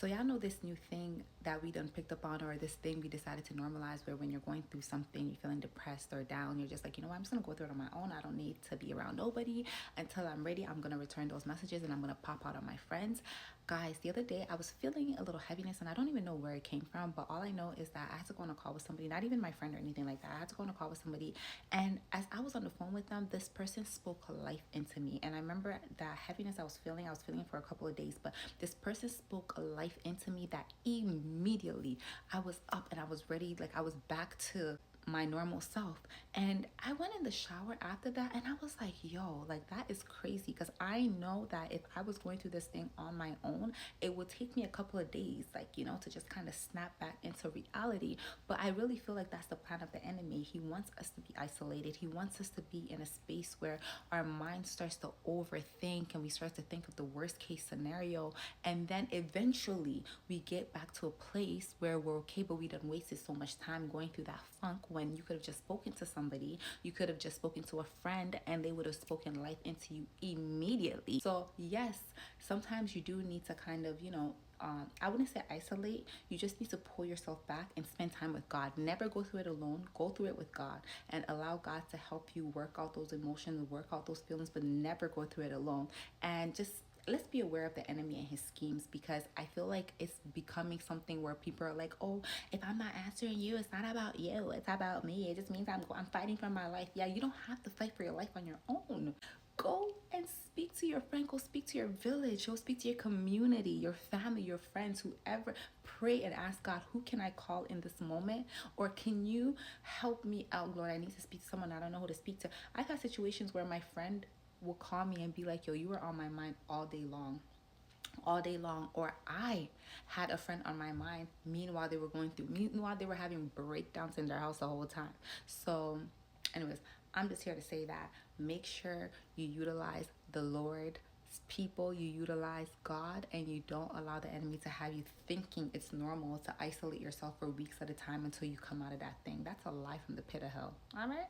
So y'all know this new thing that we done picked up on, or this thing we decided to normalize, where when you're going through something, you're feeling depressed or down, you're just like, you know what, I'm just gonna go through it on my own. I don't need to be around nobody. Until I'm ready, I'm gonna return those messages and I'm gonna pop out on my friends. Guys, the other day I was feeling a little heaviness and I don't even know where it came from, but all I know is that I had to go on a call with somebody, not even my friend or anything like that. I had to go on a call with somebody, and as I was on the phone with them, this person spoke life into me. And I remember that heaviness I was feeling for a couple of days, but this person spoke life into me that immediately I was up and I was ready, like I was back to my normal self. And I went in the shower after that and I was like, yo, like that is crazy, because I know that if I was going through this thing on my own, it would take me a couple of days, like, to just kind of snap back into reality. But I really feel like that's the plan of the enemy. He wants us to be isolated. He wants us to be in a space where our mind starts to overthink and we start to think of the worst case scenario. And then eventually we get back to a place where we're okay, but we done wasted so much time going through that funk, when you could have just spoken to somebody, you could have just spoken to a friend, and they would have spoken life into you immediately. So yes, sometimes you do need to kind of, I wouldn't say isolate. You just need to pull yourself back and spend time with God. Never go through it alone. Go through it with God and allow God to help you work out those emotions, work out those feelings, but never go through it alone. And just let's be aware of the enemy and his schemes, because I feel like it's becoming something where people are like, oh, if I'm not answering you, it's not about you, it's about me. It just means I'm fighting for my life. Yeah, you don't have to fight for your life on your own. Go and speak to your friend, go speak to your village, go speak to your community, your family, your friends, whoever. Pray and ask God, who can I call in this moment? Or can you help me out, Lord? I need to speak to someone, I don't know who to speak to. I've had situations where my friend will call me and be like, yo, you were on my mind all day long. Or I had a friend on my mind, meanwhile they were having breakdowns in their house the whole time. So anyways, I'm just here to say that make sure you utilize the Lord people, you utilize God, and you don't allow the enemy to have you thinking it's normal to isolate yourself for weeks at a time until you come out of that thing. That's a lie from the pit of hell. All right.